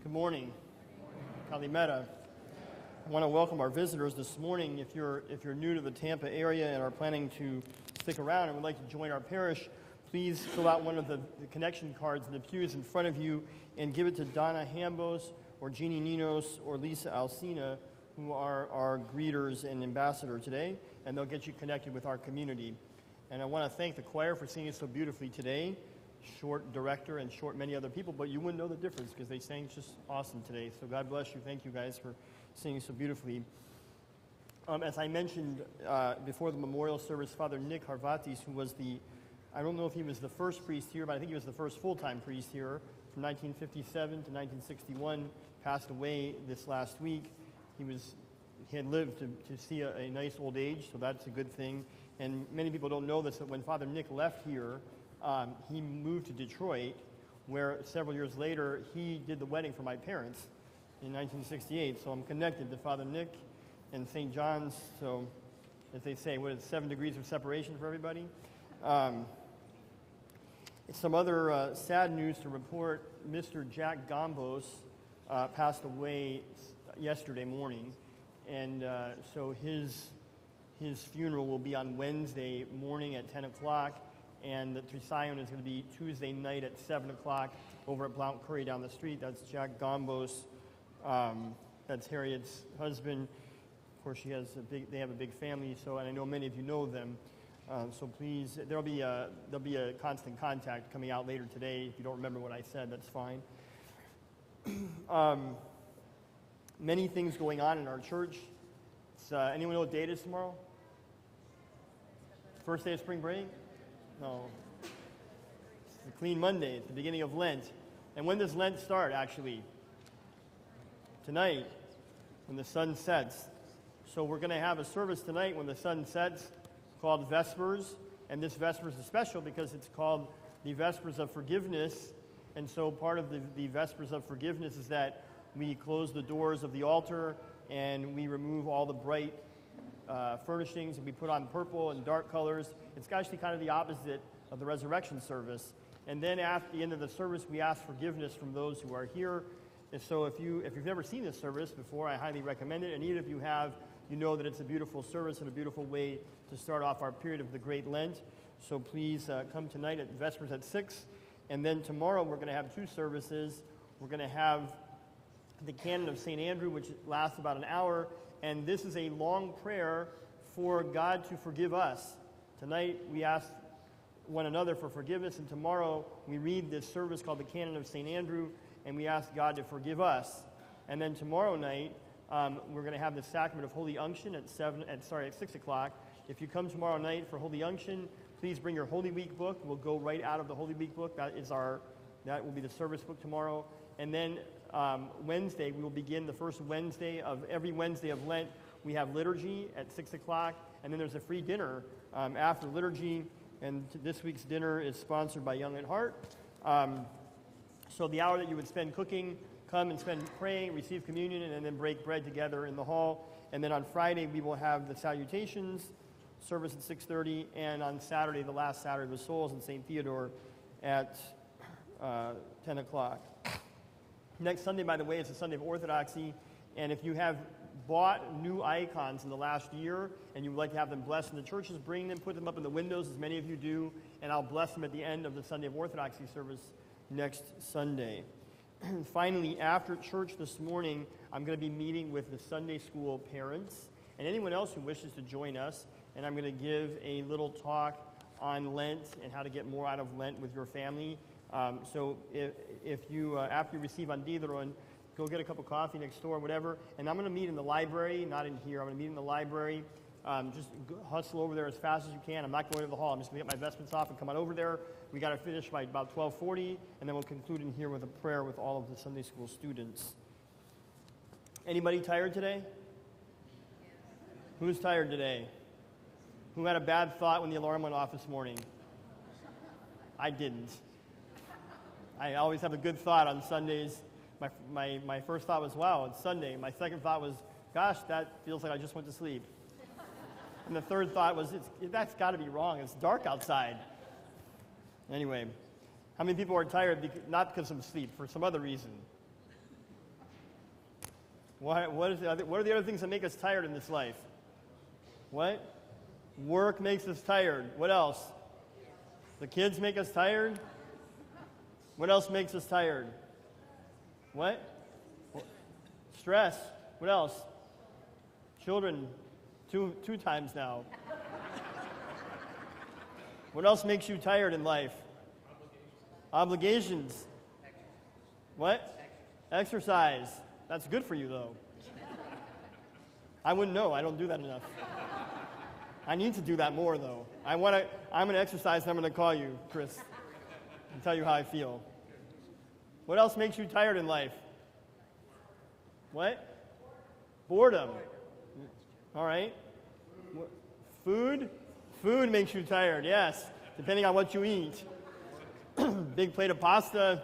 Good morning. Kalimera. I want to welcome our visitors this morning. If you're new to the Tampa area and are planning to stick around and would like to join our parish, please fill out one of the connection cards in the pews in front of you and give it to Donna Hambos or Jeannie Ninos or Lisa Alcina, who are our greeters and ambassador today, and they'll get you connected with our community. And I want to thank the choir for singing so beautifully today. Short director and short many other people, but you wouldn't know the difference because they sang just awesome today. So God bless you. Thank you guys for singing so beautifully. As I mentioned before the memorial service, Father Nick Harvatis, who was I don't know if he was the first priest here, but I think he was the first full-time priest here from 1957 to 1961, passed away this last week. He had lived to see a nice old age, so that's a good thing. And many people don't know this, that when Father Nick left here, he moved to Detroit, where several years later he did the wedding for my parents in 1968. So I'm connected to Father Nick and St. John's. So, as they say, what is 7 degrees of separation for everybody? Some other sad news to report. Mr. Jack Gombos passed away yesterday morning, and so his funeral will be on Wednesday morning at 10 o'clock. And the Trisayon is going to be Tuesday night at 7 o'clock over at Blount Curry down the street. That's Jack Gombos. That's Harriet's husband. Of course, they have a big family, and I know many of you know them. So please, there'll be a constant contact coming out later today. If you don't remember what I said, that's fine. Many things going on in our church. Anyone know what date is tomorrow? First day of spring break? No. It's the Clean Monday. It's the beginning of Lent. And when does Lent start, actually? Tonight, when the sun sets. So we're going to have a service tonight when the sun sets called Vespers. And this Vespers is special because it's called the Vespers of Forgiveness. And so part of the Vespers of Forgiveness is that we close the doors of the altar and we remove all the bright furnishings, and we put on purple and dark colors. It's actually kind of the opposite of the resurrection service. And then at the end of the service, we ask forgiveness from those who are here. And so if you've never seen this service before, I highly recommend it. And even if you have, you know that it's a beautiful service and a beautiful way to start off our period of the Great Lent. So please come tonight at Vespers at 6. And then tomorrow we're going to have 2 services. We're going to have the Canon of St. Andrew, which lasts about an hour. And this is a long prayer for God to forgive us. Tonight we ask one another for forgiveness, and tomorrow we read this service called the Canon of St. Andrew, and we ask God to forgive us. And then tomorrow night we're going to have the sacrament of Holy Unction at 6 o'clock. If you come tomorrow night for Holy Unction, please bring your Holy Week book. We'll go right out of the Holy Week book. That will be the service book tomorrow. And then Wednesday, we will begin the first Wednesday of every Wednesday of Lent. We have liturgy at 6 o'clock, and then there's a free dinner after liturgy. And this week's dinner is sponsored by Young at Heart. So the hour that you would spend cooking, come and spend praying, receive communion, and then break bread together in the hall. And then on Friday, we will have the salutations service at 6:30, and on Saturday, the last Saturday of the Souls in St. Theodore at 10 o'clock. Next Sunday, by the way, is the Sunday of Orthodoxy, and if you have bought new icons in the last year and you would like to have them blessed in the churches, bring them, put them up in the windows, as many of you do, and I'll bless them at the end of the Sunday of Orthodoxy service next Sunday. Finally, after church this morning, I'm going to be meeting with the Sunday school parents and anyone else who wishes to join us, and I'm going to give a little talk on Lent and how to get more out of Lent with your family. So if you, after you receive Andidaron, go get a cup of coffee next door, whatever. And I'm going to meet in the library, not in here. I'm going to meet in the library. Just hustle over there as fast as you can. I'm not going to the hall. I'm just going to get my vestments off and come on over there. We got to finish by about 12:40, and then we'll conclude in here with a prayer with all of the Sunday school students. Anybody tired today? Who's tired today? Who had a bad thought when the alarm went off this morning? I didn't. I always have a good thought on Sundays. My first thought was, wow, it's Sunday. My second thought was, gosh, that feels like I just went to sleep. And the third thought was, that's got to be wrong. It's dark outside. Anyway, how many people are tired, not because of sleep, for some other reason? What are the other things that make us tired in this life? What? Work makes us tired. What else? The kids make us tired. What else makes us tired? What? Stress. What else? Children, two times now. What else makes you tired in life? Obligations. What? Exercise. That's good for you, though. I wouldn't know. I don't do that enough. I need to do that more, though. I'm going to exercise, and I'm going to call you, Chris, and tell you how I feel. What else makes you tired in life? What? Boredom. All right. Food? Food makes you tired, yes, depending on what you eat. Big plate of pasta,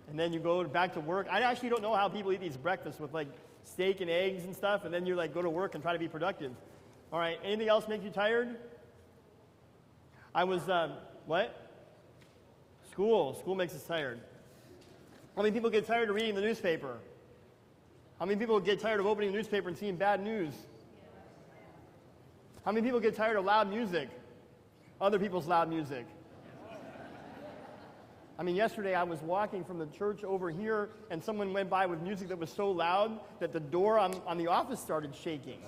and then you go back to work. I actually don't know how people eat these breakfasts with like steak and eggs and stuff, and then you like go to work and try to be productive. All right, anything else make you tired? I was, what? School. School makes us tired. How many people get tired of reading the newspaper? How many people get tired of opening the newspaper and seeing bad news? How many people get tired of loud music? Other people's loud music. I mean, yesterday I was walking from the church over here, and someone went by with music that was so loud that the door on the office started shaking,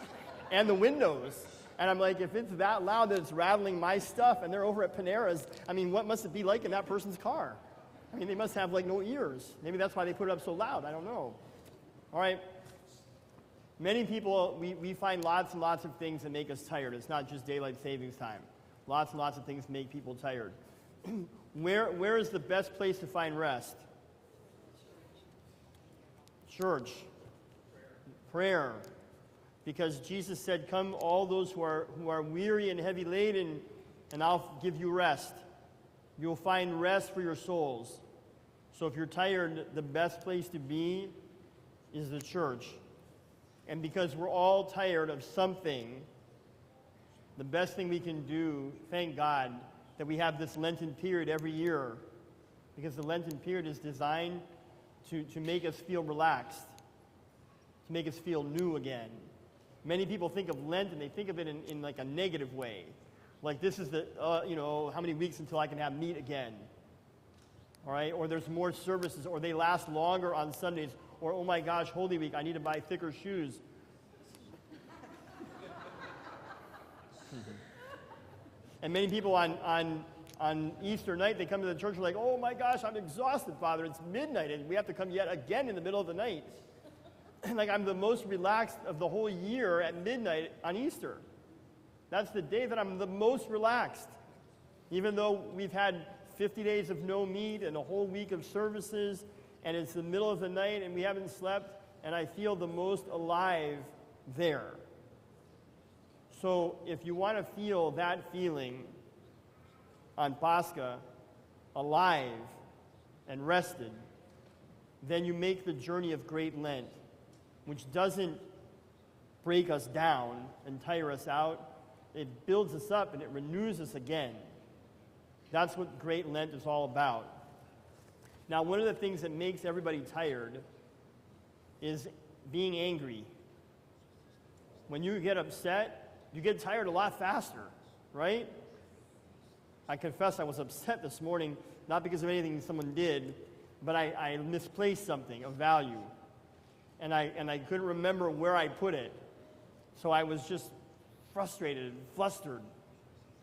and the windows. And I'm like, if it's that loud that it's rattling my stuff, and they're over at Panera's, I mean, what must it be like in that person's car? I mean, they must have like no ears. Maybe that's why they put it up so loud. I don't know. All right. Many people, we find lots and lots of things that make us tired. It's not just daylight savings time. Lots and lots of things make people tired. Where is the best place to find rest? Church. Prayer. Because Jesus said, come all those who are weary and heavy laden, and I'll give you rest. You'll find rest for your souls. So if you're tired, the best place to be is the church. And because we're all tired of something, the best thing we can do, thank God, that we have this Lenten period every year, because the Lenten period is designed to make us feel relaxed, to make us feel new again. Many people think of Lent and they think of it in like a negative way. Like this is the, how many weeks until I can have meat again? All right, or there's more services, or they last longer on Sundays, or oh my gosh, Holy Week, I need to buy thicker shoes. And many people on Easter night, they come to the church and are like, oh my gosh, I'm exhausted, Father. It's midnight, and we have to come yet again in the middle of the night. Like I'm the most relaxed of the whole year at midnight on Easter. That's the day that I'm the most relaxed. Even though we've had 50 days of no meat and a whole week of services, and it's the middle of the night and we haven't slept, and I feel the most alive there. So if you want to feel that feeling on Pascha, alive and rested, then you make the journey of Great Lent, which doesn't break us down and tire us out. It builds us up and it renews us again. That's what Great Lent is all about. Now, one of the things that makes everybody tired is being angry. When you get upset, you get tired a lot faster, right? I confess I was upset this morning, not because of anything someone did, but I misplaced something of value. And I couldn't remember where I put it. So I was just frustrated and flustered.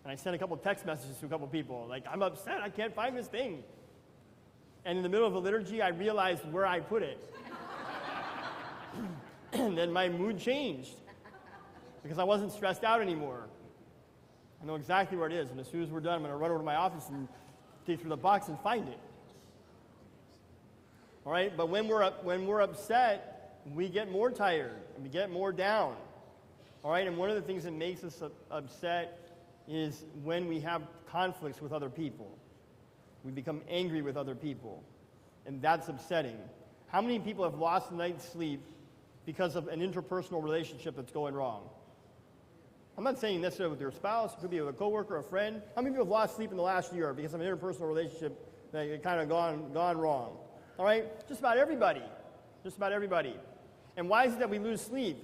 And I sent a couple text messages to a couple people, like, I'm upset, I can't find this thing. And in the middle of the liturgy, I realized where I put it. And then my mood changed, because I wasn't stressed out anymore. I know exactly where it is, and as soon as we're done, I'm going to run over to my office and dig through the box and find it. All right, but when we're upset, we get more tired, and we get more down. All right, and one of the things that makes us upset is when we have conflicts with other people. We become angry with other people, and that's upsetting. How many people have lost a night's sleep because of an interpersonal relationship that's going wrong? I'm not saying necessarily with your spouse. It could be with a coworker, a friend. How many people have lost sleep in the last year because of an interpersonal relationship that kind of gone wrong? All right, just about everybody. Just about everybody. And why is it that we lose sleep?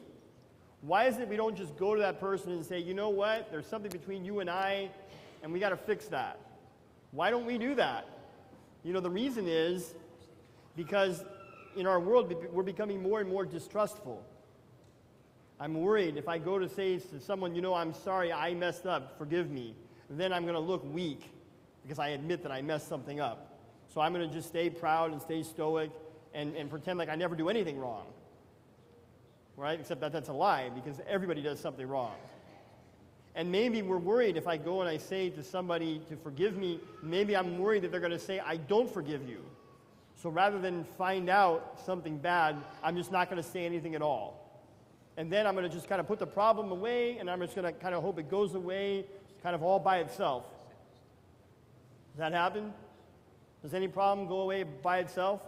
Why is it we don't just go to that person and say, you know what, there's something between you and I, and we got to fix that? Why don't we do that? You know, the reason is because in our world, we're becoming more and more distrustful. I'm worried if I go to say to someone, you know, I'm sorry, I messed up, forgive me, then I'm going to look weak because I admit that I messed something up. So I'm going to just stay proud and stay stoic and pretend like I never do anything wrong. Right? Except that that's a lie, because everybody does something wrong. And maybe we're worried if I go and I say to somebody to forgive me, maybe I'm worried that they're going to say, I don't forgive you. So rather than find out something bad, I'm just not going to say anything at all. And then I'm going to just kind of put the problem away, and I'm just going to kind of hope it goes away kind of all by itself. Does that happen? Does any problem go away by itself?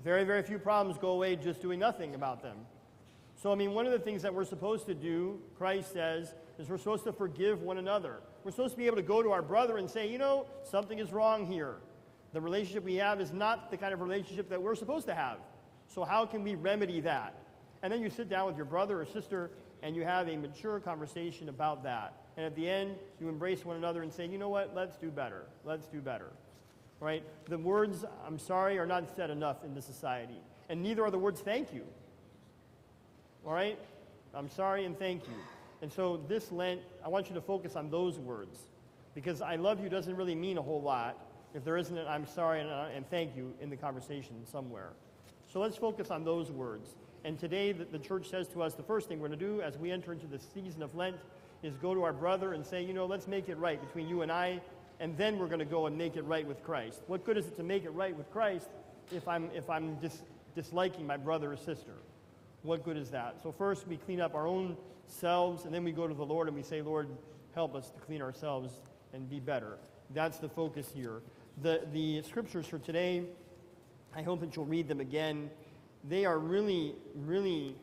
Very, very few problems go away just doing nothing about them. So, I mean, one of the things that we're supposed to do, Christ says, is we're supposed to forgive one another. We're supposed to be able to go to our brother and say, you know, something is wrong here. The relationship we have is not the kind of relationship that we're supposed to have. So how can we remedy that? And then you sit down with your brother or sister and you have a mature conversation about that. And at the end, you embrace one another and say, you know what, let's do better. Let's do better. Right? The words, I'm sorry, are not said enough in this society. And neither are the words, thank you. All right? I'm sorry and thank you. And so this Lent, I want you to focus on those words. Because I love you doesn't really mean a whole lot if there isn't an I'm sorry and thank you in the conversation somewhere. So let's focus on those words. And today the church says to us, the first thing we're going to do as we enter into the season of Lent is go to our brother and say, you know, let's make it right between you and I, and then we're going to go and make it right with Christ. What good is it to make it right with Christ if I'm disliking my brother or sister? What good is that? So first we clean up our own selves, and then we go to the Lord and we say, Lord, help us to clean ourselves and be better. That's the focus here. The scriptures for today, I hope that you'll read them again. They are really, really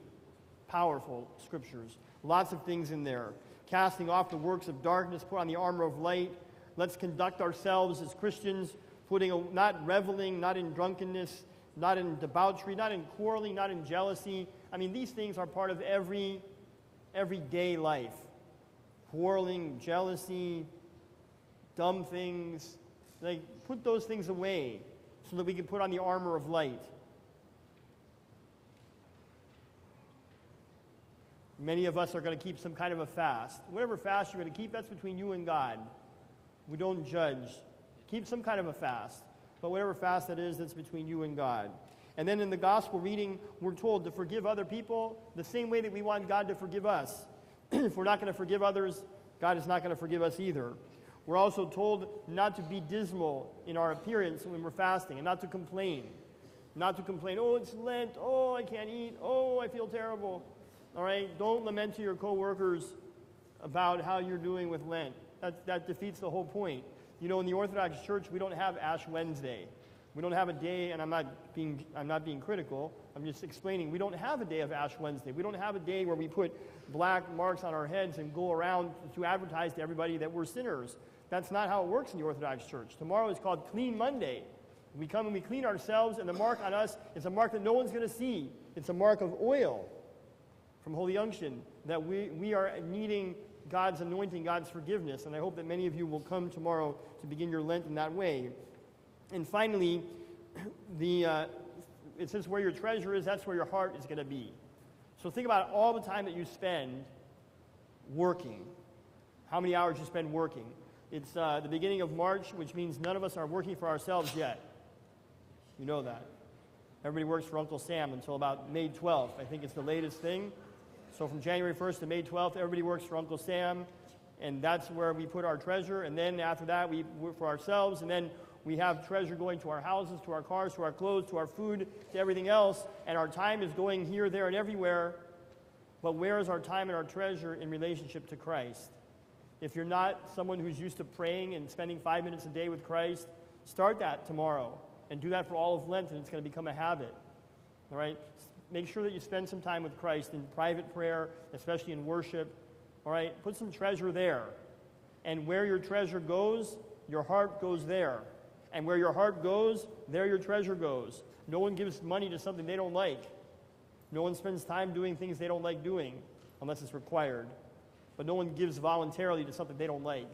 powerful scriptures. Lots of things in there. Casting off the works of darkness, put on the armor of light. Let's conduct ourselves as Christians, not reveling, not in drunkenness, not in debauchery, not in quarreling, not in jealousy. I mean, these things are part of everyday life. Quarreling, jealousy, dumb things. Like, put those things away so that we can put on the armor of light. Many of us are going to keep some kind of a fast. Whatever fast you're going to keep, that's between you and God. We don't judge. Keep some kind of a fast. But whatever fast that is, that's between you and God. And then in the gospel reading, we're told to forgive other people the same way that we want God to forgive us. If we're not going to forgive others, God is not going to forgive us either. We're also told not to be dismal in our appearance when we're fasting and not to complain. Not to complain, oh, it's Lent, oh, I can't eat, oh, I feel terrible. All right? Don't lament to your co-workers about how you're doing with Lent. That defeats the whole point. You know, in the Orthodox Church, we don't have Ash Wednesday. We don't have a day, and I'm not being critical. I'm just explaining. We don't have a day of Ash Wednesday. We don't have a day where we put black marks on our heads and go around to advertise to everybody that we're sinners. That's not how it works in the Orthodox Church. Tomorrow is called Clean Monday. We come and we clean ourselves, and the mark on us is a mark that no one's going to see. It's a mark of oil from Holy Unction, that we are needing God's anointing, God's forgiveness. And I hope that many of you will come tomorrow to begin your Lent in that way. And finally, it says where your treasure is, that's where your heart is going to be. So think about all the time that you spend working. How many hours you spend working. It's the beginning of March, which means none of us are working for ourselves yet. You know that. Everybody works for Uncle Sam until about May 12th. I think it's the latest thing. So from January 1st to May 12th, everybody works for Uncle Sam, and that's where we put our treasure. And then after that, we work for ourselves, and then we have treasure going to our houses, to our cars, to our clothes, to our food, to everything else, and our time is going here, there, and everywhere. But where is our time and our treasure in relationship to Christ? If you're not someone who's used to praying and spending 5 minutes a day with Christ, start that tomorrow, and do that for all of Lent, and it's going to become a habit. All right? Make sure that you spend some time with Christ in private prayer, especially in worship. All right? Put some treasure there. And where your treasure goes, your heart goes there. And where your heart goes, there your treasure goes. No one gives money to something they don't like. No one spends time doing things they don't like doing unless it's required. But no one gives voluntarily to something they don't like.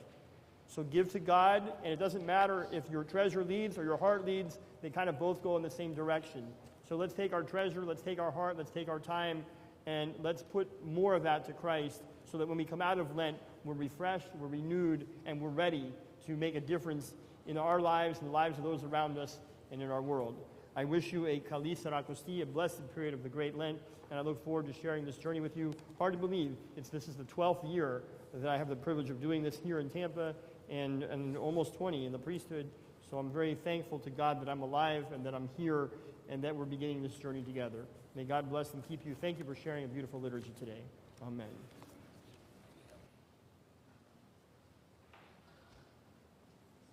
So give to God, and it doesn't matter if your treasure leads or your heart leads, they kind of both go in the same direction. So let's take our treasure, let's take our heart, let's take our time, and let's put more of that to Christ so that when we come out of Lent, we're refreshed, we're renewed, and we're ready to make a difference in our lives and the lives of those around us and in our world. I wish you a Kalis Sarakosti, a blessed period of the Great Lent, and I look forward to sharing this journey with you. Hard to believe, this is the 12th year that I have the privilege of doing this here in Tampa, and almost 20 in the priesthood. So I'm very thankful to God that I'm alive and that I'm here and that we're beginning this journey together. May God bless and keep you. Thank you for sharing a beautiful liturgy today. Amen.